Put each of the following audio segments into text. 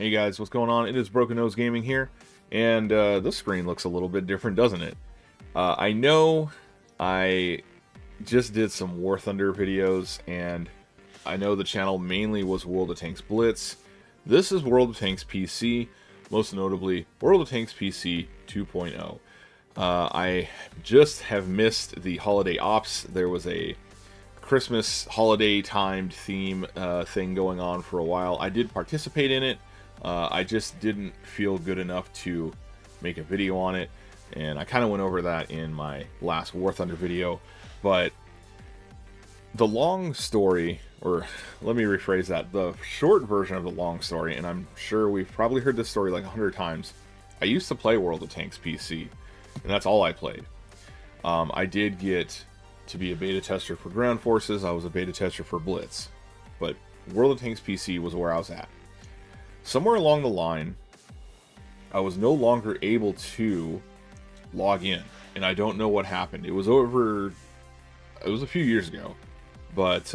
Hey guys, what's going on? It is Broken Nose Gaming here, and this screen looks a little bit different, doesn't it? I know I just did some War Thunder videos, and I know the channel mainly was World of Tanks Blitz. This is World of Tanks PC, most notably World of Tanks PC 2.0. I just have missed the holiday ops. There was a Christmas holiday timed theme thing going on for a while. I did participate in it. I just didn't feel good enough to make a video on it, and I kind of went over that in my last War Thunder video. But the long story, or let me rephrase that, the short version of the long story, and I'm sure we've probably heard this story like 100 times. I used to play World of Tanks PC, and that's all I played. I did get to be a beta tester for Ground Forces, I was a beta tester for Blitz, but World of Tanks PC was where I was at. Somewhere along the line, I was no longer able to log in, and I don't know what happened. It was a few years ago, but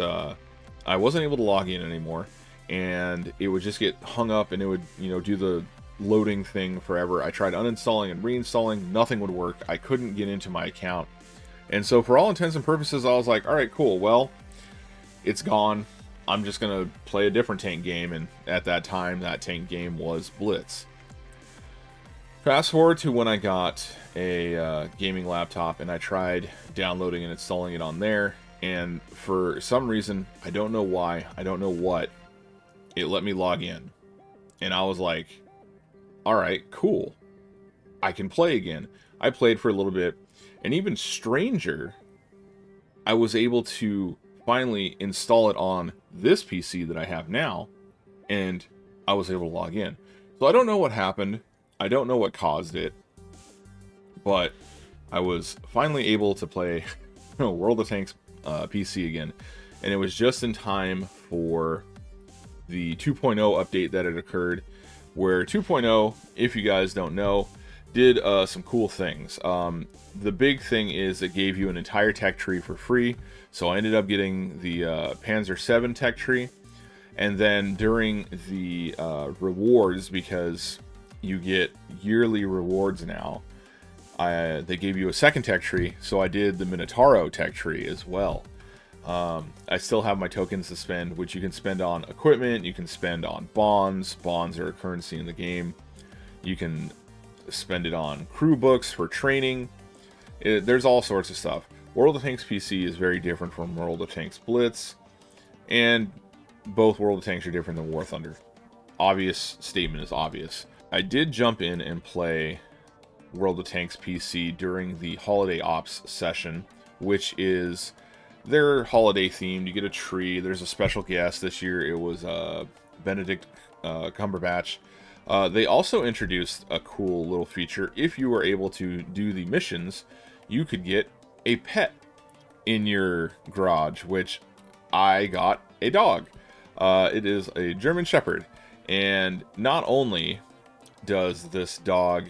I wasn't able to log in anymore, and it would just get hung up, and it would, do the loading thing forever. I tried uninstalling and reinstalling, nothing would work. I couldn't get into my account, and so for all intents and purposes, I was like, all right, cool, well, it's gone. I'm just going to play a different tank game, and at that time, that tank game was Blitz. Fast forward to when I got a gaming laptop, and I tried downloading and installing it on there, and for some reason, I don't know why, I don't know what, it let me log in. And I was like, alright, cool. I can play again. I played for a little bit, and even stranger, I was able to finally install it on this PC that I have now, and I was able to log in. So I don't know what happened, I don't know what caused it, but I was finally able to play World of Tanks PC again, and it was just in time for the 2.0 update that had occurred, where 2.0, if you guys don't know, did some cool things. The big thing is it gave you an entire tech tree for free, so I ended up getting the Panzer VII tech tree, and then during the rewards, because you get yearly rewards now, they gave you a second tech tree, so I did the Minotauro tech tree as well. I still have my tokens to spend, which you can spend on equipment, you can spend on bonds. Bonds are a currency in the game. You can spend it on crew books for training. There's all sorts of stuff. World of Tanks PC is very different from World of Tanks Blitz, and both World of Tanks are different than War Thunder. Obvious statement is obvious. I did jump in and play World of Tanks PC during the Holiday Ops session, which is their holiday themed. You get a tree, there's a special guest. This year it was Benedict Cumberbatch. They also introduced a cool little feature. If you were able to do the missions, you could get a pet in your garage, which I got a dog. It is a German Shepherd, and not only does this dog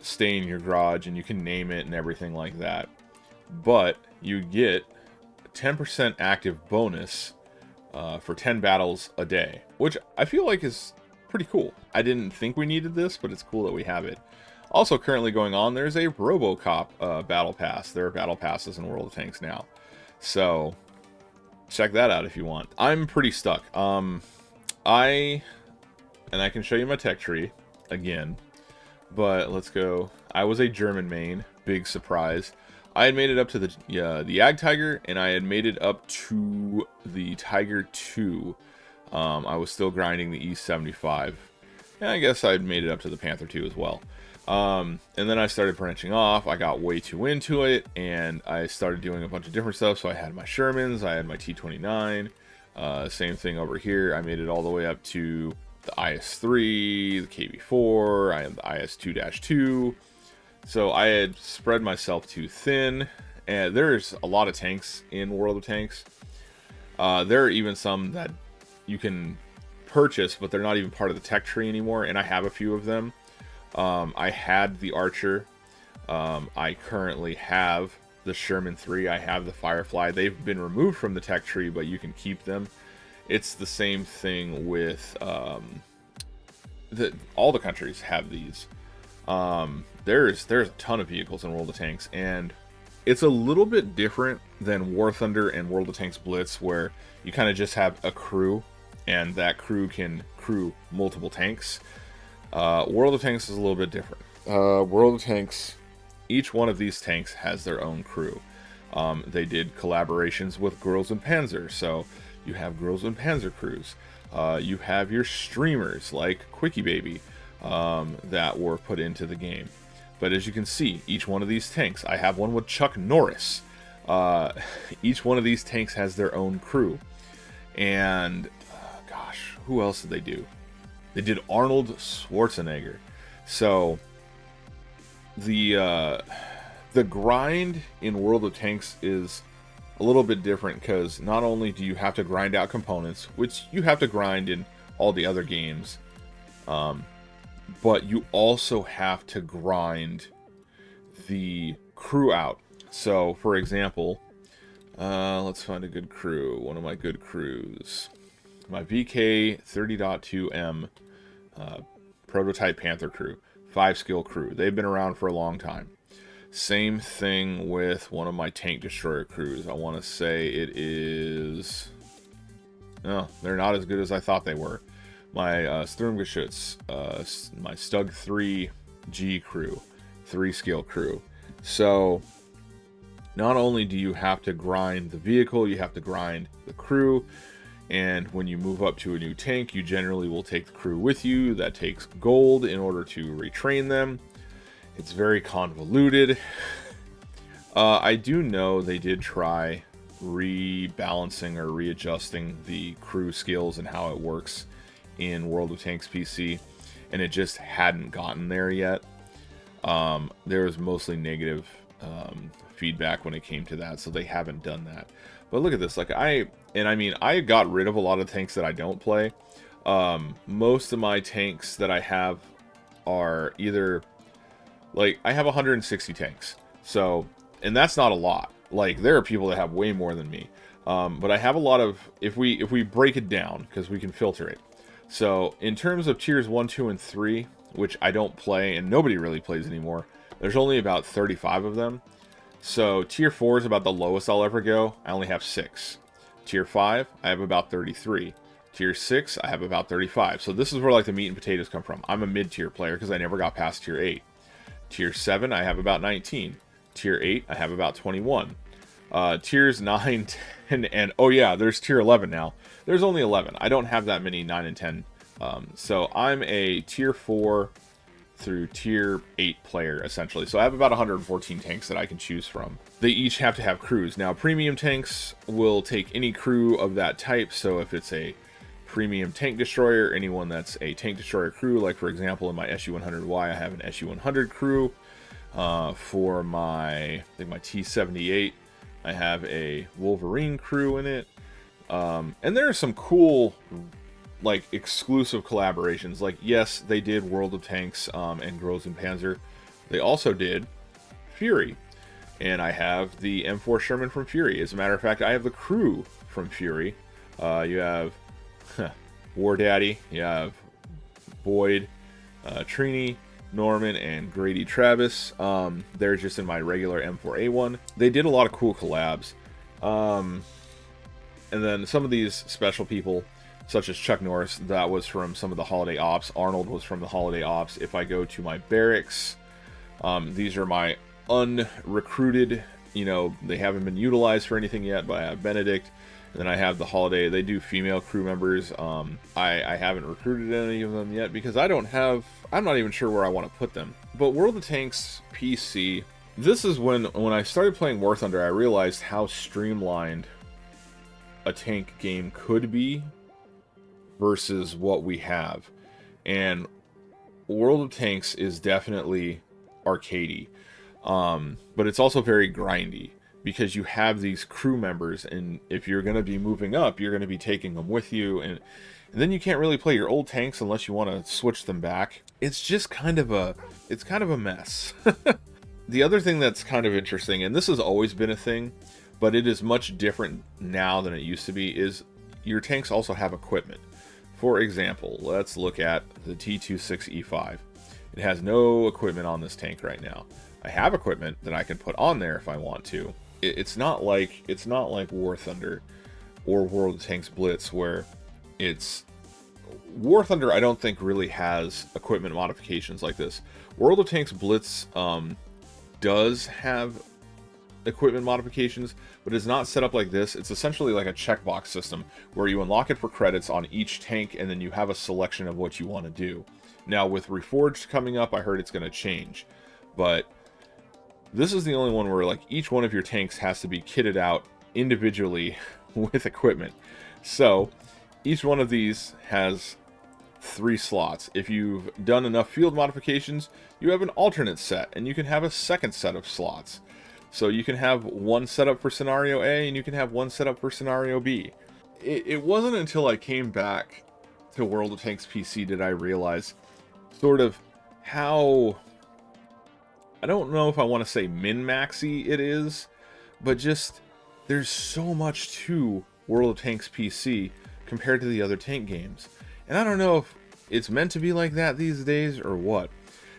stay in your garage and you can name it and everything like that, but you get a 10% active bonus for 10 battles a day, which I feel like is pretty cool. I didn't think we needed this, but it's cool that we have it. Also currently going on, there's a RoboCop battle pass. There are battle passes in World of Tanks now, so check that out if you want. I'm pretty stuck. I can show you my tech tree again, but let's go. I was a German main, big surprise. I had made it up to the Jagdtiger, and I had made it up to the Tiger 2. I was still grinding the E75, and I guess I had made it up to the Panther 2 as well. And then I started branching off. I got way too into it, and I started doing a bunch of different stuff. So I had my Shermans, I had my T29, same thing over here. I made it all the way up to the IS-3, the KV-4, I had the IS-2-2. So I had spread myself too thin, and there's a lot of tanks in World of Tanks. There are even some that you can purchase, but they're not even part of the tech tree anymore, and I have a few of them. I had the Archer. I currently have the Sherman 3. I have the Firefly. They've been removed from the tech tree, but you can keep them. It's the same thing with all the countries have these. There's a ton of vehicles in World of Tanks, and it's a little bit different than War Thunder and World of Tanks Blitz, where you kind of just have a crew, and that crew can crew multiple tanks. World of Tanks is a little bit different. World of Tanks, each one of these tanks has their own crew. They did collaborations with Girls and Panzer, so you have Girls and Panzer crews. You have your streamers like Quickie Baby that were put into the game. But as you can see, each one of these tanks, I have one with Chuck Norris. Each one of these tanks has their own crew. And, gosh, who else did they do? They did Arnold Schwarzenegger. So, the grind in World of Tanks is a little bit different, because not only do you have to grind out components, which you have to grind in all the other games, but you also have to grind the crew out. So, for example, let's find a good crew. One of my good crews. My VK 30.2M prototype Panther crew. 5-skill crew. They've been around for a long time. Same thing with one of my tank destroyer crews. I want to say it is... No, they're not as good as I thought they were. My Sturmgeschütz, my Stug 3G crew, 3-skill crew. So, not only do you have to grind the vehicle, you have to grind the crew, and when you move up to a new tank, you generally will take the crew with you. That takes gold in order to retrain them. It's very convoluted. I do know they did try rebalancing or readjusting the crew skills and how it works in World of Tanks PC, and it just hadn't gotten there yet. There was mostly negative feedback when it came to that, so they haven't done that. But look at this, like I got rid of a lot of tanks that I don't play. Most of my tanks that I have are either, like, I have 160 tanks, so, and that's not a lot. Like, there are people that have way more than me, but I have a lot of, if we break it down, because we can filter it. So, in terms of tiers 1, 2, and 3, which I don't play, and nobody really plays anymore, there's only about 35 of them. So, tier 4 is about the lowest I'll ever go. I only have 6. Tier 5, I have about 33. Tier 6, I have about 35. So, this is where, like, the meat and potatoes come from. I'm a mid-tier player because I never got past tier 8. Tier 7, I have about 19. Tier 8, I have about 21. Tiers 9, 10, and oh yeah, there's tier 11 now. There's only 11. I don't have that many 9 and 10. So I'm a tier 4 through tier 8 player, essentially. So I have about 114 tanks that I can choose from. They each have to have crews. Now, premium tanks will take any crew of that type. So if it's a premium tank destroyer, anyone that's a tank destroyer crew, like for example in my SU-100Y, I have an SU-100 crew. For my, I think my T-78, I have a Wolverine crew in it. And there are some cool, like, exclusive collaborations. Like, yes, they did World of Tanks and Girls and Panzer. They also did Fury. And I have the M4 Sherman from Fury. As a matter of fact, I have the crew from Fury. You have War Daddy, you have Boyd, Trini, Norman, and Grady Travis. They're just in my regular M4A1. They did a lot of cool collabs. And then some of these special people, such as Chuck Norris, that was from some of the Holiday Ops. Arnold was from the Holiday Ops. If I go to my barracks, these are my unrecruited, you know, they haven't been utilized for anything yet, but I have Benedict. And then I have the Holiday. They do female crew members. I haven't recruited any of them yet because I'm not even sure where I want to put them. But World of Tanks PC, this is when I started playing War Thunder, I realized how streamlined a tank game could be versus what we have. And World of Tanks is definitely arcadey, but it's also very grindy, because you have these crew members, and if you're going to be moving up, you're going to be taking them with you, and then you can't really play your old tanks unless you want to switch them back. It's just kind of a mess. The other thing that's kind of interesting, and this has always been a thing, but it is much different now than it used to be, is your tanks also have equipment. For example, let's look at the T26E5. It has no equipment on this tank right now. I have equipment that I can put on there if I want to. It's not like War Thunder or World of Tanks Blitz, where it's War Thunder. I don't think really has equipment modifications like this. World of Tanks Blitz does have equipment modifications, but it's not set up like this. It's essentially like a checkbox system where you unlock it for credits on each tank, and then you have a selection of what you want to do. Now with Reforged coming up, I heard it's going to change, but this is the only one where like each one of your tanks has to be kitted out individually with equipment. So each one of these has 3 slots. If you've done enough field modifications, you have an alternate set, and you can have a second set of slots. So you can have one setup for scenario A, and you can have one setup for scenario B. It wasn't until I came back to World of Tanks PC did I realize sort of how, I don't know if I want to say min-maxy it is, but just there's so much to World of Tanks PC compared to the other tank games. And I don't know if it's meant to be like that these days or what.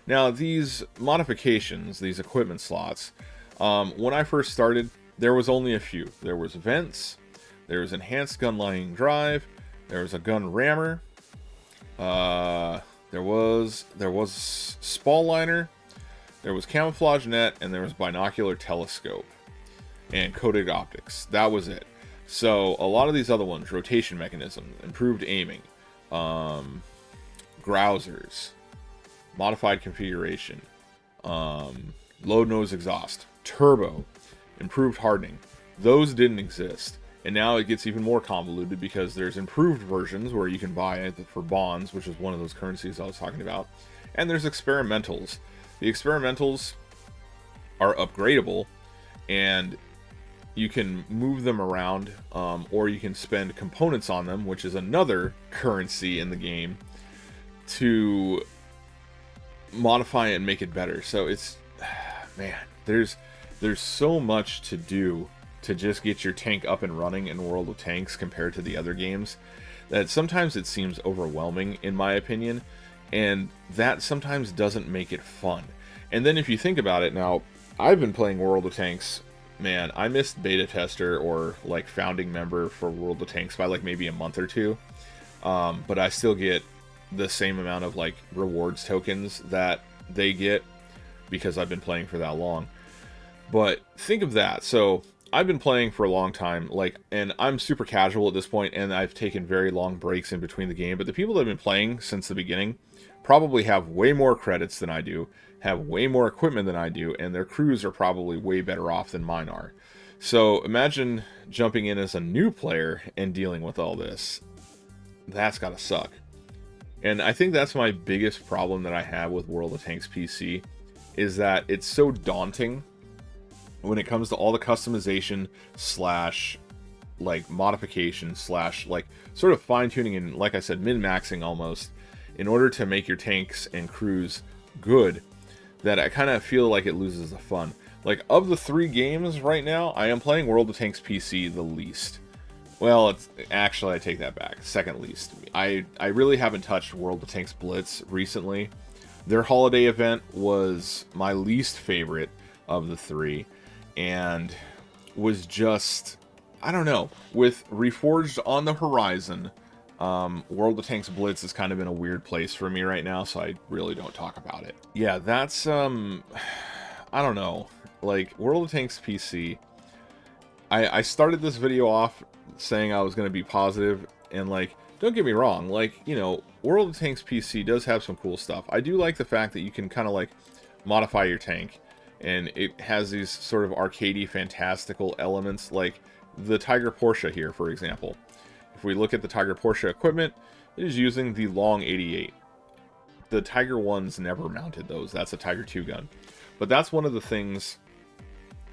Now, these modifications, these equipment slots, when I first started, there was only a few. There was vents, there was enhanced gun lining drive, there was a gun rammer, there was spall liner, there was camouflage net, and there was binocular telescope and coated optics. That was it. So a lot of these other ones, rotation mechanism, improved aiming, grousers, modified configuration, low nose exhaust, turbo, improved hardening, those didn't exist. And now it gets even more convoluted because there's improved versions where you can buy it for bonds, which is one of those currencies I was talking about. And there's experimentals. The experimentals are upgradable, and you can move them around, or you can spend components on them, which is another currency in the game, to modify it and make it better. So it's, man, there's so much to do to just get your tank up and running in World of Tanks compared to the other games, that sometimes it seems overwhelming, in my opinion, and that sometimes doesn't make it fun. And then if you think about it, now, I've been playing World of Tanks, man, I missed beta tester or like founding member for World of Tanks by like maybe a month or two, but I still get the same amount of like rewards tokens that they get because I've been playing for that long. But think of that. So I've been playing for a long time, like, and I'm super casual at this point, and I've taken very long breaks in between the game, but the people that have been playing since the beginning probably have way more credits than I do, have way more equipment than I do, and their crews are probably way better off than mine are. So imagine jumping in as a new player and dealing with all this. That's gotta suck. And I think that's my biggest problem that I have with World of Tanks PC, is that it's so daunting when it comes to all the customization slash like modification slash like sort of fine-tuning and, like I said, min-maxing almost, in order to make your tanks and crews good, that I kind of feel like it loses the fun. Like, of the 3 games right now, I am playing World of Tanks PC the least. Well, it's actually, I take that back, second least. I really haven't touched World of Tanks Blitz recently. Their holiday event was my least favorite of the 3, and was just, I don't know, with Reforged on the horizon, World of Tanks Blitz is kind of in a weird place for me right now, so I really don't talk about it. Yeah, that's, I don't know, like, World of Tanks PC, I started this video off saying I was going to be positive, and, like, don't get me wrong, like, you know, World of Tanks PC does have some cool stuff. I do like the fact that you can kind of, like, modify your tank, and it has these sort of arcadey, fantastical elements, like the Tiger Porsche here, for example. If we look at the Tiger Porsche equipment, it is using the Long 88. The Tiger 1's never mounted those. That's a Tiger 2 gun. But that's one of the things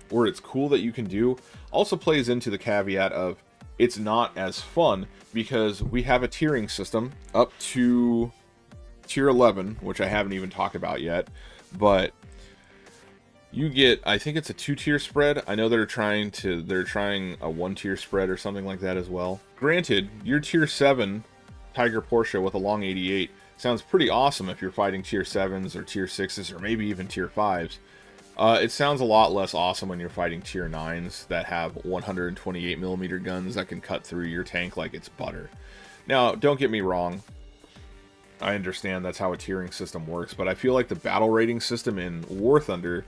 where it's cool that you can do. Also plays into the caveat of it's not as fun because we have a tiering system up to tier 11, which I haven't even talked about yet. But you get, I think it's a 2-tier spread. I know they're trying a 1-tier spread or something like that as well. Granted, your tier 7 Tiger Porsche with a long 88 sounds pretty awesome if you're fighting tier 7s or tier 6s or maybe even tier 5s. It sounds a lot less awesome when you're fighting tier 9s that have 128mm guns that can cut through your tank like it's butter. Now, don't get me wrong, I understand that's how a tiering system works, but I feel like the battle rating system in War Thunder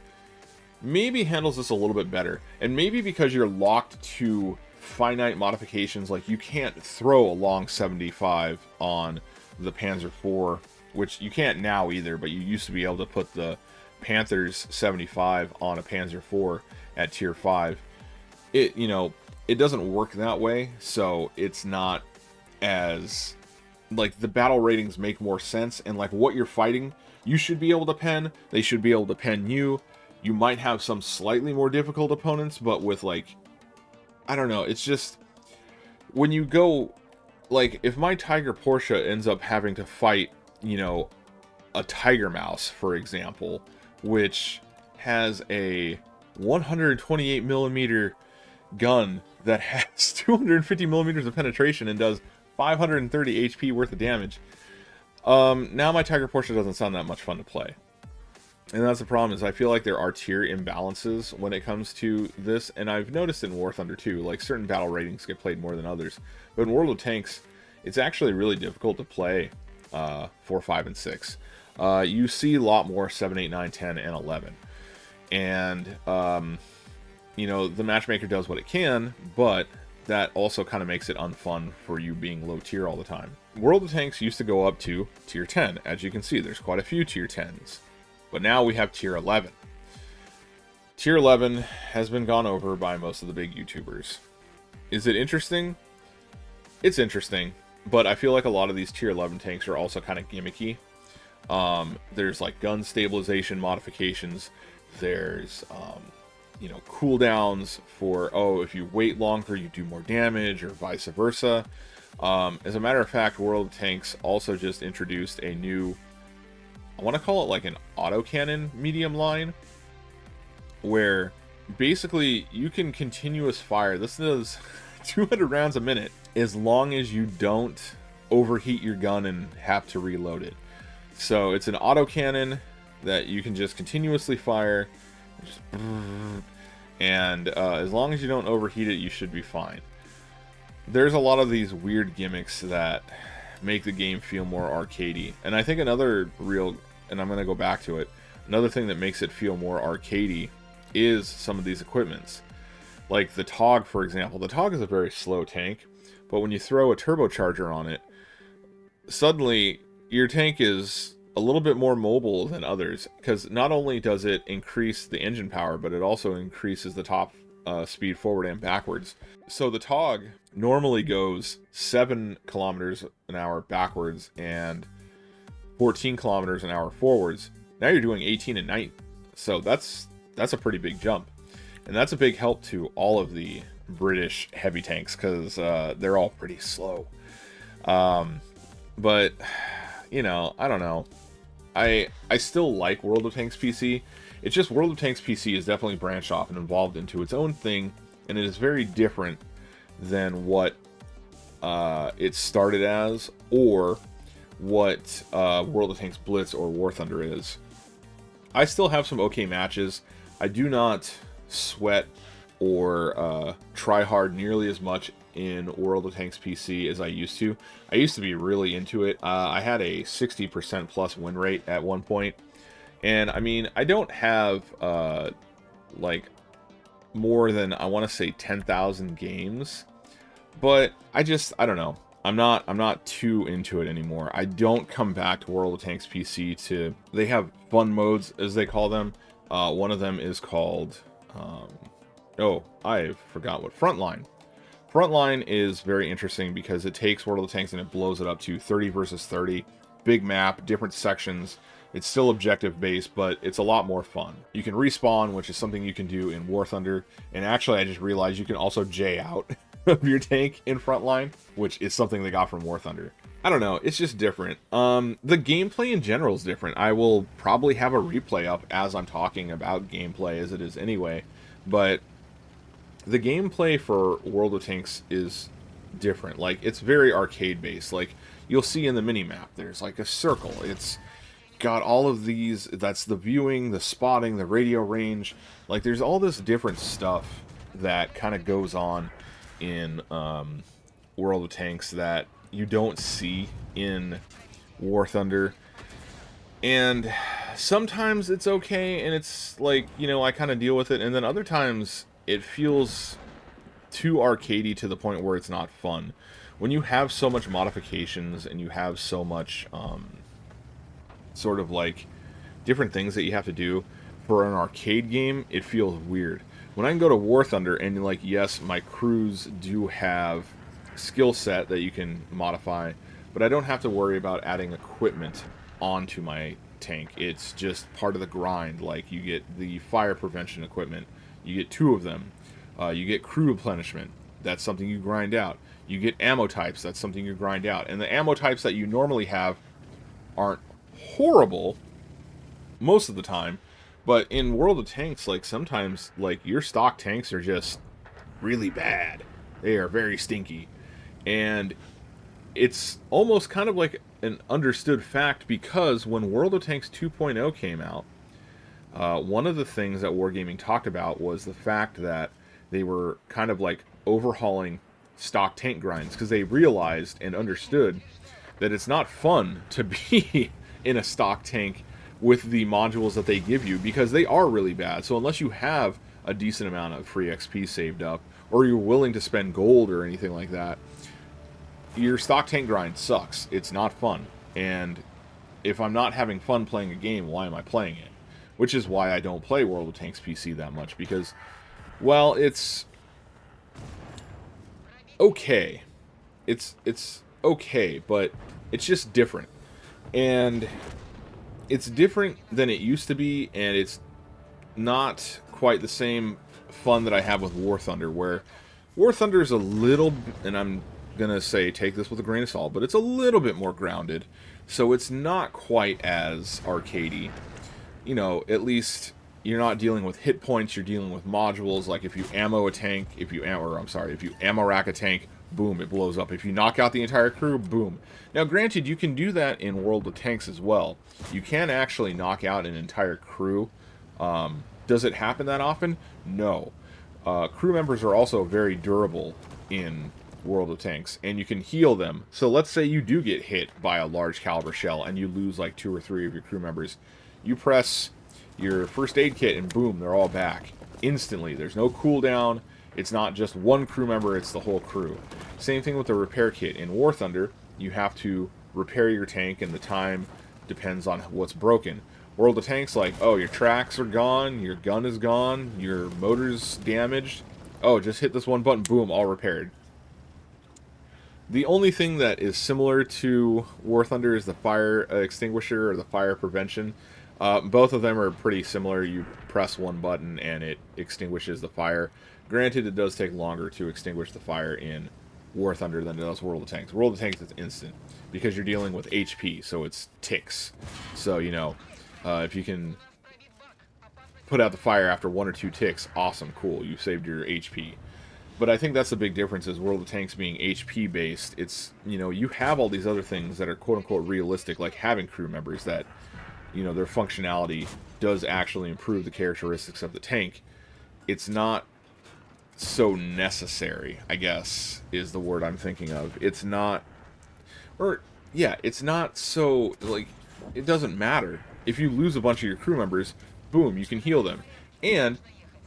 maybe handles this a little bit better. And maybe because you're locked to finite modifications, like you can't throw a long 75 on the Panzer IV, which you can't now either, but you used to be able to put the Panther's 75 on a Panzer IV at tier 5. It, you know, it doesn't work that way, so it's not as, like, the battle ratings make more sense, and like what you're fighting, you should be able to pen, they should be able to pen you. You might have some slightly more difficult opponents, but with, like, I don't know, it's just, when you go, like, if my Tiger Porsche ends up having to fight, you know, a Tiger Mouse, for example, which has a 128mm gun that has 250mm of penetration and does 530 HP worth of damage, now my Tiger Porsche doesn't sound that much fun to play. And that's the problem, is I feel like there are tier imbalances when it comes to this, and I've noticed in War Thunder too, like certain battle ratings get played more than others. But in World of Tanks, it's actually really difficult to play 4, 5, and 6. You see a lot more 7, 8, 9, 10, and 11. And, you know, the matchmaker does what it can, but that also kind of makes it unfun for you being low tier all the time. World of Tanks used to go up to tier 10. As you can see, there's quite a few tier 10s. But now we have tier 11. Tier 11 has been gone over by most of the big YouTubers. Is it interesting? It's interesting, but I feel like a lot of these tier 11 tanks are also kind of gimmicky. There's like gun stabilization modifications. There's, you know, cooldowns for, oh, if you wait longer, you do more damage, or vice versa. As a matter of fact, World of Tanks also just introduced a new, I want to call it like an autocannon medium line, where basically you can continuous fire. This does 200 rounds a minute as long as you don't overheat your gun and have to reload it. So it's an autocannon that you can just continuously fire, and as long as you don't overheat it, you should be fine. There's a lot of these weird gimmicks that make the game feel more arcadey, and I think another real, and I'm going to go back to it, another thing that makes it feel more arcadey is some of these equipments. Like the TOG, for example. The TOG is a very slow tank, but when you throw a turbocharger on it, suddenly your tank is a little bit more mobile than others, because not only does it increase the engine power, but it also increases the top speed forward and backwards. So the TOG normally goes 7 kilometers an hour backwards and 14 kilometers an hour forwards. Now you're doing 18 and 9. So that's a pretty big jump. And that's a big help to all of the British heavy tanks, because they're all pretty slow. But, you know, I don't know. I still like World of Tanks PC. It's just World of Tanks PC is definitely branched off and evolved into its own thing, and it is very different than what it started as, or what World of Tanks Blitz or War Thunder is. I still have some okay matches. I do not sweat or try hard nearly as much in World of Tanks PC as I used to. I used to be really into it. I had a 60% plus win rate at one point. And I mean, I don't have like more than, I want to say 10,000 games, but I don't know. I'm not too into it anymore. I don't come back to World of Tanks PC to, they have fun modes as they call them. One of them is called, oh, I forgot what, Frontline. Frontline is very interesting because it takes World of Tanks and it blows it up to 30 versus 30. Big map, different sections. It's still objective based, but it's a lot more fun. You can respawn, which is something you can do in War Thunder. And actually, I just realized you can also J out of your tank in Frontline, which is something they got from War Thunder. I don't know. It's just different. The gameplay in general is different. I will probably have a replay up as I'm talking about gameplay as it is anyway, but the gameplay for World of Tanks is different. Like, it's very arcade based. Like, you'll see in the mini map, there's like a circle. It's got all of these. That's the viewing, the spotting, the radio range. Like, there's all this different stuff that kind of goes on in World of Tanks that you don't see in War Thunder. And sometimes it's okay, and it's like, you know, I kind of deal with it, and then other times it feels too arcadey to the point where it's not fun. When you have so much modifications and you have so much sort of like different things that you have to do for an arcade game, it feels weird. When I can go to War Thunder and, like, yes, my crews do have skill set that you can modify, but I don't have to worry about adding equipment onto my tank. It's just part of the grind. Like, you get the fire prevention equipment, you get 2 of them. You get crew replenishment, that's something you grind out. You get ammo types, that's something you grind out. And the ammo types that you normally have aren't horrible most of the time, but in World of Tanks, like, sometimes, like, your stock tanks are just really bad. They are very stinky. And it's almost kind of like an understood fact, because when World of Tanks 2.0 came out, one of the things that Wargaming talked about was the fact that they were kind of like overhauling stock tank grinds, because they realized and understood that it's not fun to be in a stock tank with the modules that they give you, because they are really bad. So unless you have a decent amount of free XP saved up, or you're willing to spend gold or anything like that, your stock tank grind sucks. It's not fun. And if I'm not having fun playing a game, why am I playing it? Which is why I don't play World of Tanks PC that much, because, well, it's okay. It's okay, but it's just different. And it's different than it used to be, and it's not quite the same fun that I have with War Thunder, where War Thunder is a little, and I'm gonna say take this with a grain of salt, but it's a little bit more grounded, so it's not quite as arcadey. You know, at least you're not dealing with hit points, you're dealing with modules. Like, if you ammo a tank, if you ammo rack a tank, boom, it blows up. If you knock out the entire crew, boom. Now, granted, you can do that in World of Tanks as well. You can actually knock out an entire crew. Does it happen that often? No. Crew members are also very durable in World of Tanks, and you can heal them. So let's say you do get hit by a large caliber shell and you lose like 2 or 3 of your crew members. You press your first aid kit and boom, they're all back instantly. There's no cooldown. It's not just one crew member, it's the whole crew. Same thing with the repair kit. In War Thunder, you have to repair your tank, and the time depends on what's broken. World of Tanks, like, oh, your tracks are gone, your gun is gone, your motor's damaged. Oh, just hit this one button, boom, all repaired. The only thing that is similar to War Thunder is the fire extinguisher or the fire prevention. Both of them are pretty similar. You press one button and it extinguishes the fire. Granted, it does take longer to extinguish the fire in War Thunder than it does World of Tanks. World of Tanks is instant, because you're dealing with HP, so it's ticks. So, you know, if you can put out the fire after 1 or 2 ticks, awesome, cool, you saved your HP. But I think that's the big difference, is World of Tanks being HP based. It's, you know, you have all these other things that are quote unquote realistic, like having crew members that, you know, their functionality does actually improve the characteristics of the tank. It's not so necessary, I guess, is the word I'm thinking of. It's not, or, yeah, it's not so, like, it doesn't matter. If you lose a bunch of your crew members, boom, you can heal them. And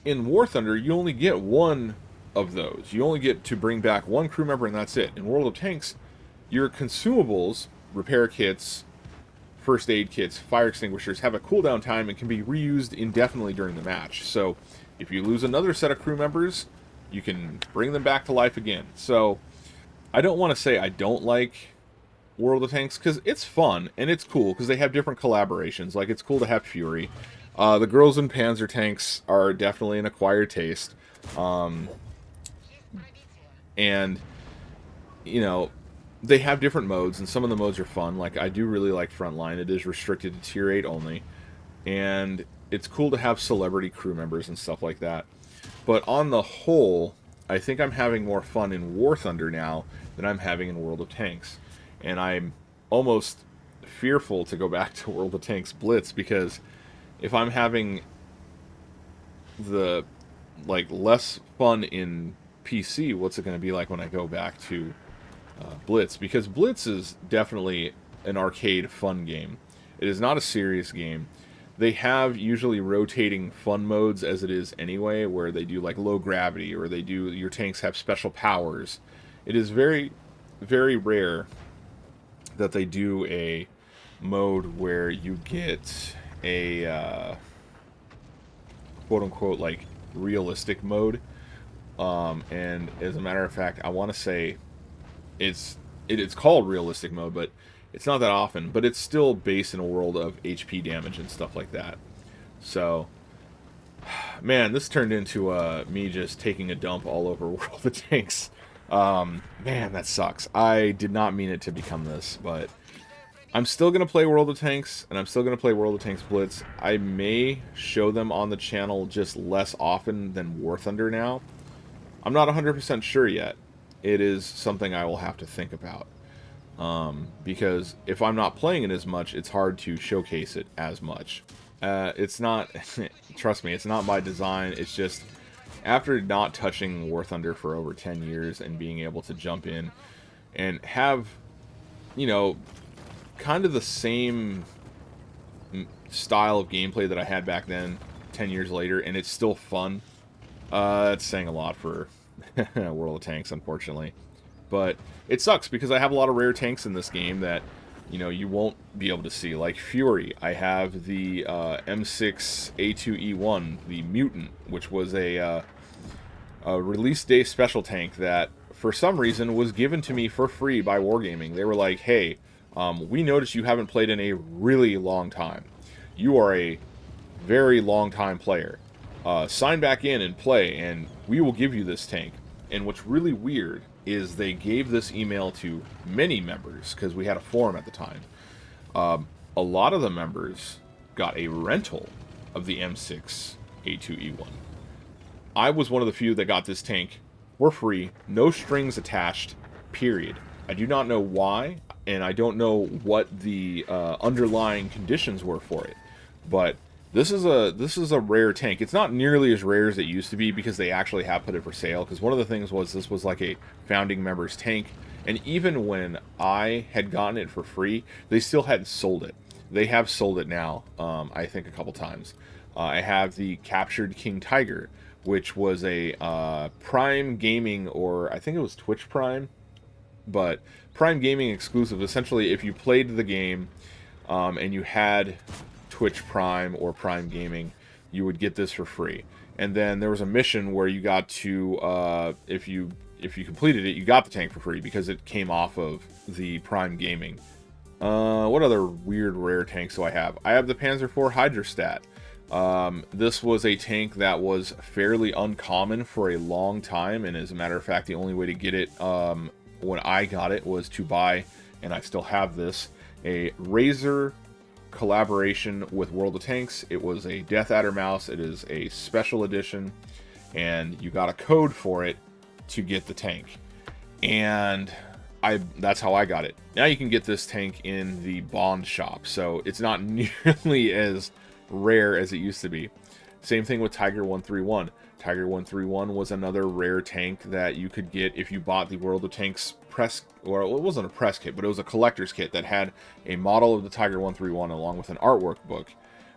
in War Thunder, you only get one of those. You only get to bring back one crew member, and that's it. In World of Tanks, your consumables, repair kits, first aid kits, fire extinguishers, have a cooldown time and can be reused indefinitely during the match. So if you lose another set of crew members, you can bring them back to life again. So I don't want to say I don't like World of Tanks, because it's fun and it's cool because they have different collaborations. Like, it's cool to have Fury. The girls in Panzer tanks are definitely an acquired taste. And, you know, they have different modes, and some of the modes are fun. Like, I do really like Frontline. It is restricted to Tier 8 only. And it's cool to have celebrity crew members and stuff like that. But on the whole, I think I'm having more fun in War Thunder now than I'm having in World of Tanks. And I'm almost fearful to go back to World of Tanks Blitz, because if I'm having the less fun in PC, what's it going to be like when I go back to Blitz? Because Blitz is definitely an arcade fun game. It is not a serious game. They have usually rotating fun modes as it is anyway, where they do like low gravity, or they do, your tanks have special powers. It is very, very rare that they do a mode where you get a quote unquote like realistic mode. And as a matter of fact, I want to say it's called realistic mode, but it's not that often, but it's still based in a world of HP damage and stuff like that. So, man, this turned into me just taking a dump all over World of Tanks. Man, that sucks. I did not mean it to become this, but I'm still going to play World of Tanks, and I'm still going to play World of Tanks Blitz. I may show them on the channel just less often than War Thunder now. I'm not 100% sure yet. It is something I will have to think about. Because if I'm not playing it as much, it's hard to showcase it as much. It's not, trust me, it's not by design. It's just, after not touching War Thunder for over 10 years and being able to jump in and have, you know, kind of the same style of gameplay that I had back then, 10 years later, and it's still fun, it's saying a lot for World of Tanks, unfortunately. But it sucks because I have a lot of rare tanks in this game that, you know, you won't be able to see. Like Fury, I have the M6A2E1, the Mutant, which was a release day special tank that, for some reason, was given to me for free by Wargaming. They were like, hey, we noticed you haven't played in a really long time. You are a very long time player. Sign back in and play, and we will give you this tank. And what's really weird is they gave this email to many members, because we had a forum at the time. A lot of the members got a rental of the M6A2E1. I was one of the few that got this tank for free, no strings attached, period. I do not know why, and I don't know what the underlying conditions were for it, but this is a rare tank. It's not nearly as rare as it used to be, because they actually have put it for sale, because one of the things was this was like a founding members tank, and even when I had gotten it for free, they still hadn't sold it. They have sold it now, I think a couple times. I have the Captured King Tiger, which was a Prime Gaming, or I think it was Twitch Prime, but Prime Gaming exclusive. Essentially, if you played the game and you had Twitch Prime or Prime Gaming, you would get this for free. And then there was a mission where you got to, if you completed it, you got the tank for free because it came off of the Prime Gaming. What other weird rare tanks do I have? I have the Panzer IV Hydrostat. This was a tank that was fairly uncommon for a long time, and as a matter of fact, the only way to get it when I got it was to buy, and I still have this, a Razer collaboration with World of Tanks. It was a Death Adder mouse. It is a special edition, and you got a code for it to get the tank, and that's how I got it. Now you can get this tank in the Bond shop, so it's not nearly as rare as it used to be. Same thing with Tiger 131. Tiger 131 was another rare tank that you could get if you bought the World of Tanks press, or it wasn't a press kit, but it was a collector's kit that had a model of the Tiger 131 along with an artwork book.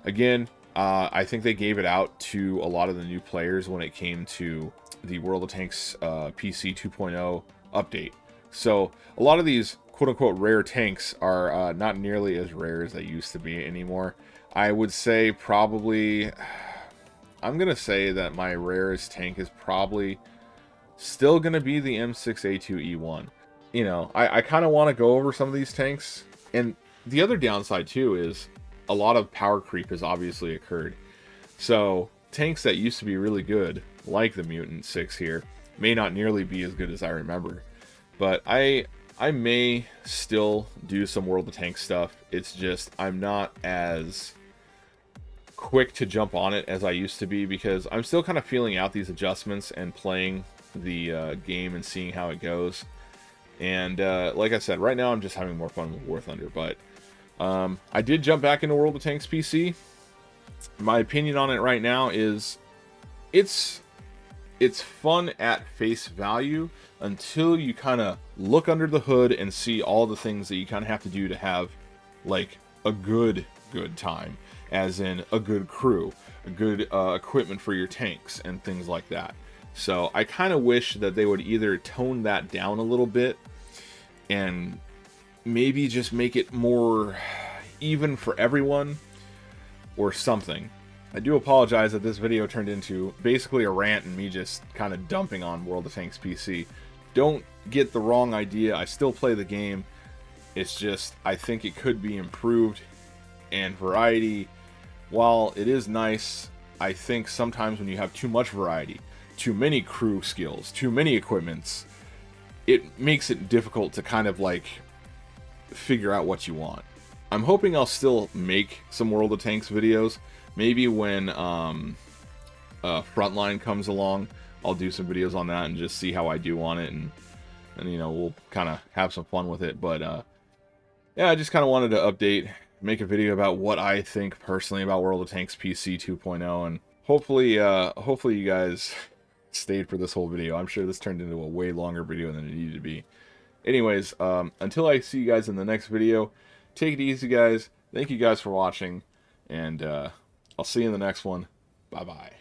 Again, I think they gave it out to a lot of the new players when it came to the World of Tanks PC 2.0 update. So a lot of these quote-unquote rare tanks are not nearly as rare as they used to be anymore. I would say probably, I'm going to say that my rarest tank is probably still going to be the M6A2E1. You know, I kind of want to go over some of these tanks. And the other downside too is a lot of power creep has obviously occurred. So tanks that used to be really good, like the Mutant 6 here, may not nearly be as good as I remember. But I I may still do some World of Tanks stuff. It's just I'm not as quick to jump on it as I used to be, because I'm still kind of feeling out these adjustments and playing the game and seeing how it goes. And like I said, right now I'm just having more fun with War Thunder. But I did jump back into World of Tanks PC. My opinion on it right now is it's fun at face value until you kind of look under the hood and see all the things that you kind of have to do to have like a good time, as in a good crew, a good equipment for your tanks and things like that. So I kind of wish that they would either tone that down a little bit and maybe just make it more even for everyone or something. I do apologize that this video turned into basically a rant and me just kind of dumping on World of Tanks PC. Don't get the wrong idea, I still play the game. It's just, I think it could be improved, and variety, while it is nice, I think sometimes when you have too much variety, too many crew skills, too many equipments, it makes it difficult to kind of like figure out what you want. I'm hoping I'll still make some World of Tanks videos. Maybe when Frontline comes along, I'll do some videos on that and just see how I do on it, and you know, we'll kind of have some fun with it. But yeah, I just kind of wanted to update, make a video about what I think personally about World of Tanks PC 2.0, and hopefully you guys stayed for this whole video. I'm sure this turned into a way longer video than it needed to be. Anyways, until I see you guys in the next video, take it easy, guys. Thank you guys for watching, and I'll see you in the next one. Bye-bye.